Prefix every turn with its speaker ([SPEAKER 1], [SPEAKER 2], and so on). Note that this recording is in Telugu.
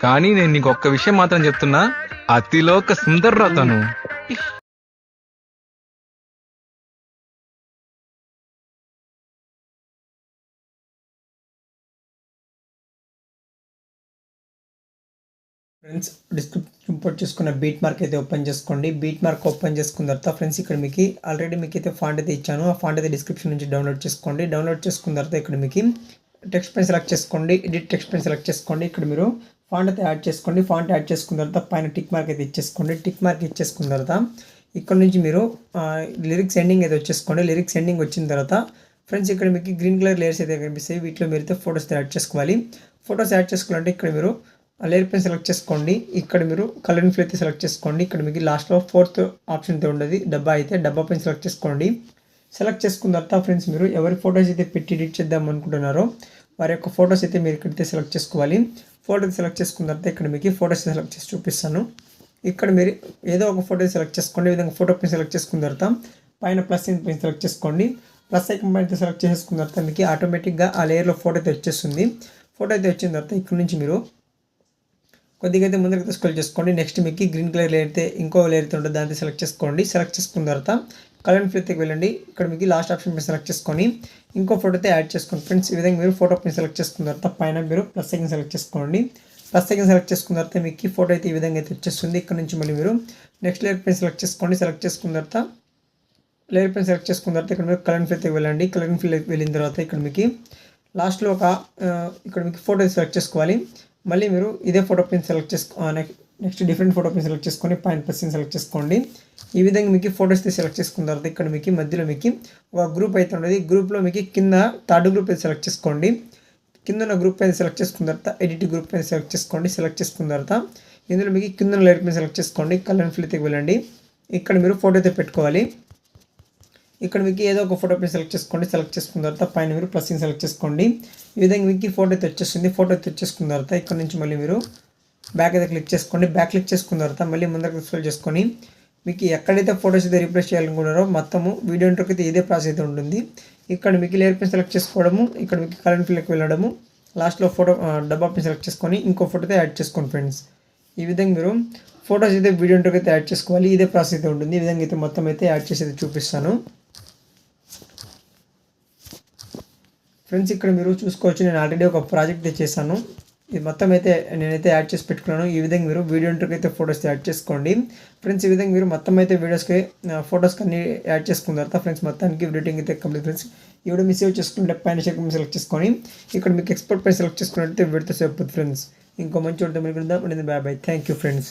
[SPEAKER 1] కానీ నేను నీకు ఒక్క విషయం మాత్రం చెప్తున్నా, అతిలోక సుందర్రా తను.
[SPEAKER 2] ఫ్రెండ్స్ డిస్క్రిప్షన్ ఇంపోర్ట్ చేసుకున్న బీట్ మార్క్ అయితే ఓపెన్ చేసుకోండి. బీట్ మార్క్ ఓపెన్ చేసుకున్న తర్వాత ఫ్రెండ్స్ ఇక్కడ మీకు ఆల్రెడీ మీకు అయితే ఫాంట్ అయితే ఇచ్చాను. ఆ ఫాంట్ అయితే డిస్క్రిప్షన్ నుంచి డౌన్లోడ్ చేసుకోండి. డౌన్లోడ్ చేసుకున్న తర్వాత ఇక్కడ మీకు టెక్స్ట్ పెన్ సెలెక్ట్ చేసుకోండి. ఎడిట్ టెక్స్ట్ పెన్ సెలెక్ట్ చేసుకోండి. ఇక్కడ మీరు ఫాంట్ అయితే యాడ్ చేసుకోండి. ఫాంట్ యాడ్ చేసుకున్న తర్వాత పైన టిక్ మార్క్ అయితే ఇచ్చేసుకోండి. టిక్ మార్క్ ఇచ్చేసుకున్న తర్వాత ఇక్కడ నుంచి మీరు లిరిక్స్ ఎండింగ్ అయితే వచ్చేసుకోండి. లిరిక్స్ ఎండింగ్ వచ్చిన తర్వాత ఫ్రెండ్స్ ఇక్కడ మీకు గ్రీన్ కలర్ లేయర్స్ అయితే కనిపిస్తాయి. వీటిలో మీరు అయితే ఫొటోస్ యాడ్ చేసుకోవాలి. ఫొటోస్ యాడ్ చేసుకోవాలంటే ఇక్కడ మీరు లేయర్ పెన్ సెలెక్ట్ చేసుకోండి. ఇక్కడ మీరు కలరింగ్ ఫిల్ అయితే సెలెక్ట్ చేసుకోండి. ఇక్కడ మీకు లాస్ట్లో 4th ఆప్షన్ అయితే ఉండదు. డబ్బా అయితే డబ్బా పెన్ సెలెక్ట్ చేసుకోండి. సెలెక్ట్ చేసుకున్న తర్వాత ఫ్రెండ్స్ మీరు ఎవరి ఫొటోస్ అయితే పెట్టి ఎడిట్ చేద్దాం అనుకుంటున్నారో వారి యొక్క ఫొటోస్ అయితే మీరు ఇక్కడైతే సెలెక్ట్ చేసుకోవాలి. ఫోటో సెలెక్ట్ చేసుకున్న తర్వాత ఇక్కడ మీకు ఫొటోస్ సెలెక్ట్ చేసి చూపిస్తాను. ఇక్కడ మీరు ఏదో ఒక ఫోటో సెలెక్ట్ చేసుకోండి. ఈ విధంగా ఫోటో పెన్ సెలెక్ట్ చేసుకున్న తర్వాత పైన ప్లస్ పెన్ సెలెక్ట్ చేసుకోండి. ప్లస్ ఐకన్ అయితే సెలెక్ట్ చేసుకున్న తర్వాత మీకు ఆటోమేటిక్గా ఆ లేయర్లో ఫోటో అయితే వచ్చేస్తుంది. ఫోటో అయితే వచ్చిన తర్వాత ఇక్కడ నుంచి మీరు కొద్దిగా అయితే ముందరికి స్క్రోల్ చేసుకోండి. నెక్స్ట్ మీకు గ్రీన్ కలర్ లేయర్ అయితే ఇంకో లేయర్ అయితే ఉంటుంది, దాన్ని సెలెక్ట్ చేసుకోండి. సెలెక్ట్ చేసుకున్న తర్వాత కలర్ ఫిల్కి వెళ్ళండి. ఇక్కడ మీకు లాస్ట్ ఆప్షన్ మీద సెలెక్ట్ చేసుకొని ఇంకో ఫోటో అయితే యాడ్ చేసుకోండి. ఫ్రెండ్స్ ఈ విధంగా మీరు ఫోటో పెన్ సెలెక్ట్ చేసుకున్న తర్వాత పైన మీరు ప్లస్ ఐకన్ సెలెక్ట్ చేసుకోండి. ప్లస్ ఐకన్ సెలెక్ట్ చేసుకున్న తర్వాత మీకు ఫోటో అయితే ఈ విధంగా అయితే వచ్చేస్తుంది. ఇక్కడ నుంచి మళ్ళీ మీరు నెక్స్ట్ లేయర్ పెన్ సెలెక్ట్ చేసుకోండి. సెలెక్ట్ చేసుకున్న తర్వాత లేయర్ పెన్ సెలెక్ట్ చేసుకున్న తర్వాత ఇక్కడ మీరు కలర్ ఫిల్కి వెళ్ళండి. కలర్ ఫిల్ వెళ్ళిన తర్వాత ఇక్కడ మీకు లాస్ట్లో ఇక్కడ మీకు ఫోటో సెలెక్ట్ చేసుకోవాలి. మళ్ళీ మీరు ఇదే photo pen select next different photo pen select చేసుకొని పైన ప్లస్ సెలెక్ట్ చేసుకోండి. ఈ విధంగా మీకు ఫోటోస్ సెలెక్ట్ చేసుకున్న తర్వాత ఇక్కడ మీకు మధ్యలో మీకు ఒక గ్రూప్ అయితే ఉండదు. గ్రూప్లో మీకు కింద థర్డ్ గ్రూప్ అయితే సెలెక్ట్ చేసుకోండి. కింద ఉన్న గ్రూప్ అయితే సెలెక్ట్ చేసుకున్న తర్వాత ఎడిట్ గ్రూప్ అయితే సెలెక్ట్ చేసుకోండి. సెలెక్ట్ చేసుకున్న తర్వాత ఇందులో మీకు కింద లేయర్ పెన్ సెలెక్ట్ చేసుకోండి. కలర్ ఫిల్ అయితే వెళ్ళండి. ఇక్కడ మీరు ఫోటో అయితే పెట్టుకోవాలి. ఇక్కడ మీకు ఏదో ఒక ఫోటో పెన్ సెలెక్ట్ చేసుకోండి. సెలెక్ట్ చేసుకున్న తర్వాత పైన మీరు ప్లస్ సెలెక్ట్ చేసుకోండి. ఈ విధంగా మీకు ఫోటో అయితే వచ్చేస్తుంది. ఫోటో అయితే వచ్చేసుకున్న తర్వాత ఇక్కడ నుంచి మళ్ళీ మీరు బ్యాక్ అయితే క్లిక్ చేసుకోండి. బ్యాక్ క్లిక్ చేసుకున్న తర్వాత మళ్ళీ ముందరకు స్క్రోల్ చేసుకొని మీకు ఎక్కడైతే ఫోటోస్ అయితే రీప్లేస్ చేయాలనుకున్నారో మొత్తము వీడియో ఇంటర్కి అయితే ఇదే ప్రాసెస్ అయితే ఉంటుంది. ఇక్కడ మీకు లేయర్ పెన్ సెలెక్ట్ చేసుకోవడము, ఇక్కడ మీకు కలర్ ఫిల్కి వెళ్ళడము, లాస్ట్లో ఫోటో డబ్బా పెన్ సెలెక్ట్ చేసుకొని ఇంకో ఫోటో అయితే యాడ్ చేసుకోండి ఫ్రెండ్స్. ఈ విధంగా మీరు ఫోటోస్ అయితే వీడియో ఇంటర్కి అయితే యాడ్ చేసుకోవాలి. ఇదే ప్రాసెస్ అయితే ఉంటుంది. ఈ విధంగా అయితే మొత్తం అయితే యాడ్ చేసి అయితే చూపిస్తాను ఫ్రెండ్స్. ఇక్కడ మీరు చూసుకోవచ్చు, నేను ఆల్రెడీ ఒక ప్రాజెక్ట్ అయితే చేశాను. ఇది మొత్తం అయితే నేనైతే యాడ్ చేసి పెట్టుకున్నాను. ఈ విధంగా మీరు వీడియో ఇంటర్కి అయితే ఫోటోస్ యాడ్ చేసుకోండి ఫ్రెండ్స్. ఈ విధంగా మీరు మొత్తం అయితే వీడియోస్కి ఫోటోస్కి అన్ని యాడ్ చేసుకున్న తర్వాత ఫ్రెండ్స్ మొత్తానికి ఎడిటింగ్ అయితే కంప్లీట్ ఫ్రెండ్స్. ఈ వీడియో మీ సేవ్ చేసుకుంటే పైన సెలెక్ట్ చేసుకొని ఇక్కడ మీకు ఎక్స్పోర్ట్ పై సెలెక్ట్ చేసుకున్నట్టు వీడితో సేవ్ అవుతుంది ఫ్రెండ్స్. ఇంకో మంచి వీడియో మీకు bye bye. Thank you friends.